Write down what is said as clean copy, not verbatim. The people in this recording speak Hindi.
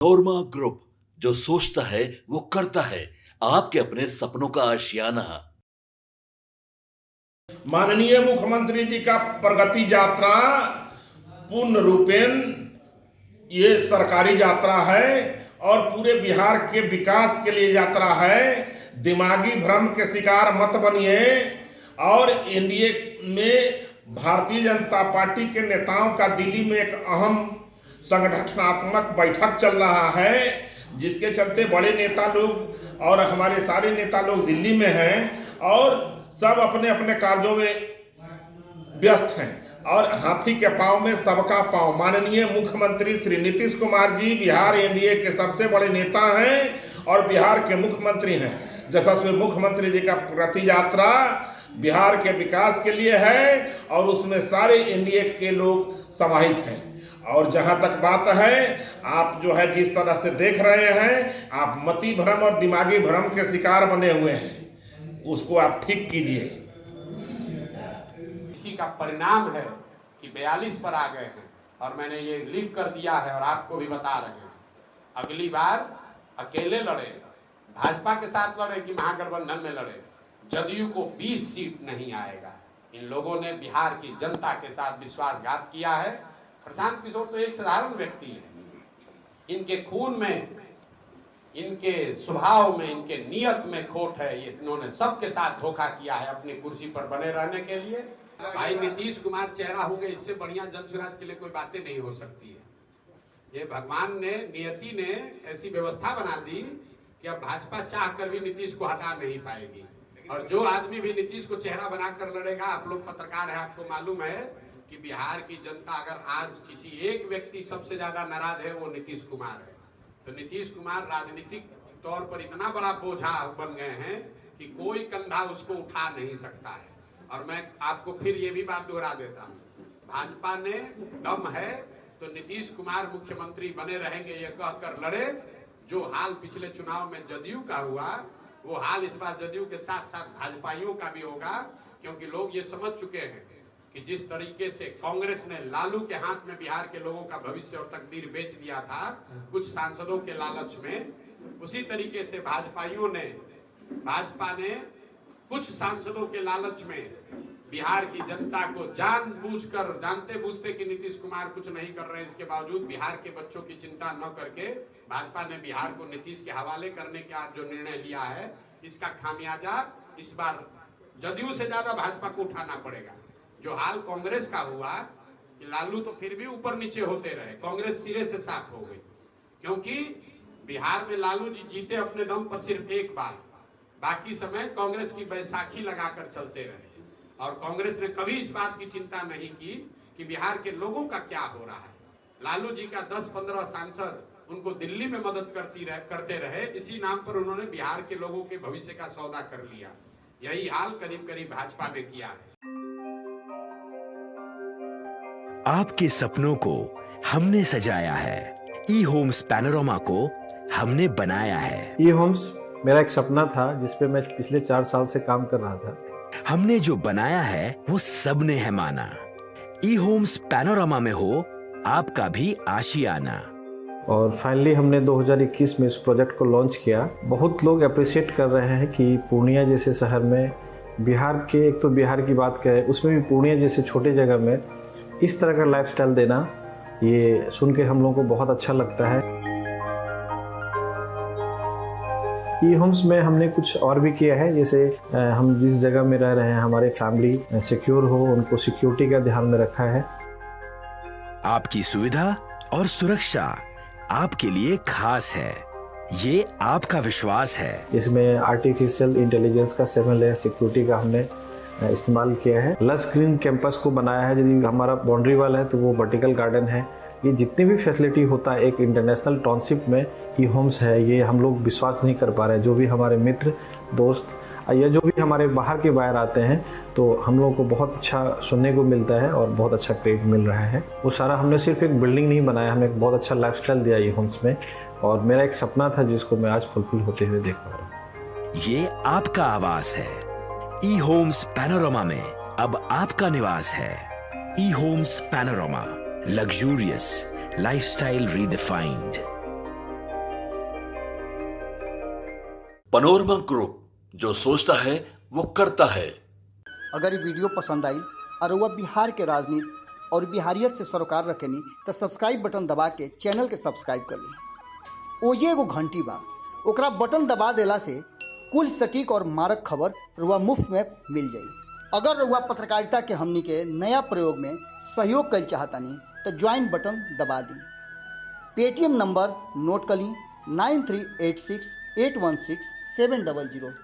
नोरमा ग्रुप, जो सोचता है वो करता है। आपके अपने सपनों का आशियाना। माननीय मुख्यमंत्री जी का प्रगति यात्रा पूर्ण रूपेण ये सरकारी यात्रा है और पूरे बिहार के विकास के लिए यात्रा है। दिमागी भ्रम के शिकार मत बनिए। और एनडीए में भारतीय जनता पार्टी के नेताओं का दिल्ली में एक अहम संगठनात्मक बैठक चल रहा है, जिसके चलते बड़े नेता लोग और हमारे सारे नेता लोग दिल्ली में हैं और सब अपने अपने कार्यों में व्यस्त हैं। और हाथी के पांव में सबका पांव। माननीय मुख्यमंत्री श्री नीतीश कुमार जी बिहार एनडीए के सबसे बड़े नेता हैं और बिहार के मुख्यमंत्री हैं। यशस्वी मुख्यमंत्री जी का प्रगति यात्रा बिहार के विकास के लिए है और उसमें सारे एनडीए के लोग समाहित हैं। और जहां तक बात है, आप जो है जिस तरह से देख रहे हैं, आप मति भ्रम और दिमागी भ्रम के शिकार बने हुए हैं, उसको आप ठीक कीजिए। इसी का परिणाम है कि 42 पर आ गए हैं और मैंने ये लिख कर दिया है और आपको भी बता रहे हैं, अगली बार अकेले लड़े, भाजपा के साथ लड़े कि महागठबंधन में लड़े, जदयू को 20 सीट नहीं आएगा। इन लोगों ने बिहार की जनता के साथ विश्वासघात किया है। प्रशांत किशोर तो एक साधारण व्यक्ति है, इनके खून में, इनके स्वभाव में, इनके नियत में खोट है। ये इन्होंने सबके साथ धोखा किया है अपनी कुर्सी पर बने रहने के लिए। भाई नीतीश कुमार चेहरा होंगे, इससे बढ़िया जनसुराज के लिए कोई बातें नहीं हो सकती है। ये भगवान ने, नियति ने ऐसी व्यवस्था बना दी कि अब भाजपा चाह कर भी नीतीश को हटा नहीं पाएगी। और जो आदमी भी नीतीश को चेहरा बनाकर लड़ेगा, आप लोग पत्रकार हैं, आपको मालूम है कि बिहार की जनता अगर आज किसी एक व्यक्ति सबसे ज्यादा नाराज है, वो नीतीश कुमार है। तो नीतीश कुमार राजनीतिक तौर पर इतना बड़ा बोझा बन गए हैं कि कोई कंधा उसको उठा नहीं सकता है। और मैं आपको फिर ये भी बात दोहरा देता हूँ, भाजपा ने दम है तो नीतीश कुमार मुख्यमंत्री बने रहेंगे ये कहकर लड़े। जो हाल पिछले चुनाव में जदयू का हुआ, वो हाल इस बार जदयू के साथ साथ भाजपाइयों का भी होगा, क्योंकि लोग ये समझ चुके हैं कि जिस तरीके से कांग्रेस ने लालू के हाथ में बिहार के लोगों का भविष्य और तकदीर बेच दिया था कुछ सांसदों के लालच में, उसी तरीके से भाजपा ने कुछ सांसदों के लालच में बिहार की जनता को जानबूझकर, जानते बूझते कि नीतीश कुमार कुछ नहीं कर रहे हैं, इसके बावजूद बिहार के बच्चों की चिंता न करके भाजपा ने बिहार को नीतीश के हवाले करने का जो निर्णय लिया है, इसका खामियाजा इस बार जदयू से ज्यादा भाजपा को उठाना पड़ेगा। जो हाल कांग्रेस का हुआ कि लालू तो फिर भी ऊपर नीचे होते रहे, कांग्रेस सिरे से साफ हो गई, क्योंकि बिहार में लालू जी जीते अपने दम पर सिर्फ एक बार, बाकी समय कांग्रेस की बैसाखी लगाकर चलते रहे। और कांग्रेस ने कभी इस बात की चिंता नहीं की कि बिहार के लोगों का क्या हो रहा है। लालू जी का 10-15 सांसद उनको दिल्ली में मदद करते रहे, इसी नाम पर उन्होंने बिहार के लोगों के भविष्य का सौदा कर लिया। यही हाल करीब करीब भाजपा ने किया है। आपके सपनों को हमने सजाया है, ई होम्स पैनोरमा को हमने बनाया है। ई होम्स मेरा एक सपना था जिसपे मैं पिछले 4 साल से काम कर रहा था। हमने जो बनाया है वो सबने है माना। ई होम्स पैनोरमा में हो आपका भी आशियाना। और फाइनली हमने 2021 में इस प्रोजेक्ट को लॉन्च किया। बहुत लोग अप्रिशिएट कर रहे हैं कि पूर्णिया जैसे शहर में, बिहार के, एक तो बिहार की बात करें उसमें भी पूर्णिया जैसे छोटे जगह में इस तरह का लाइफस्टाइल देना, ये सुन के हम लोगों को बहुत अच्छा लगता है। ई होम्स में हमने कुछ और भी किया है, जैसे हम जिस जगह में रह रहे हैं हमारे फैमिली सिक्योर हो, उनको सिक्योरिटी का ध्यान में रखा है। आपकी सुविधा और सुरक्षा आपके लिए खास है, ये आपका विश्वास है। इसमें आर्टिफिशियल इंटेलिजेंस का 7 लेयर सिक्योरिटी का हमने इस्तेमाल किया है। लस ग्रीन कैंपस को बनाया है। यदि हमारा बाउंड्री वाल है तो वो वर्टिकल गार्डन है। ये जितनी भी फैसिलिटी होता है एक इंटरनेशनल टाउनशिप में ई होम्स है, ये हम लोग विश्वास नहीं कर पा रहे हैं। जो भी हमारे मित्र, दोस्त या जो भी हमारे बाहर के बाहर आते हैं, तो हम लोगों को बहुत अच्छा सुनने को मिलता है और बहुत अच्छा क्रेडिट मिल रहा है। वो सारा हमने सिर्फ एक बिल्डिंग नहीं बनाया, हमें एक बहुत अच्छा लाइफस्टाइल दिया ई होम्स में, और मेरा एक सपना था जिसको मैं आज फुलफिल होते हुए देख पा रहा हूँ। ये आपका आवास है। ई होम्स पैनोरमा में अब आपका निवास है। E Homes Panorama, luxurious lifestyle redefined. Panorama group, जो सोचता है वो करता है। अगर ये वीडियो पसंद आई और वह बिहार के राजनीति और बिहारियत से सरोकार रखेनी तो सब्सक्राइब बटन दबा के चैनल के सब्सक्राइब कर ली। ओजे एगो घंटी बा, ओकरा बटन दबा देला से कुल सटीक और मारक खबर रुआ मुफ्त में मिल जाई। अगर रुआ पत्रकारिता के हमनी के नया प्रयोग में सहयोग कर चाहतानी तो ज्वाइन बटन दबा दी। पेटीएम नंबर नोट कर ली 9386816700।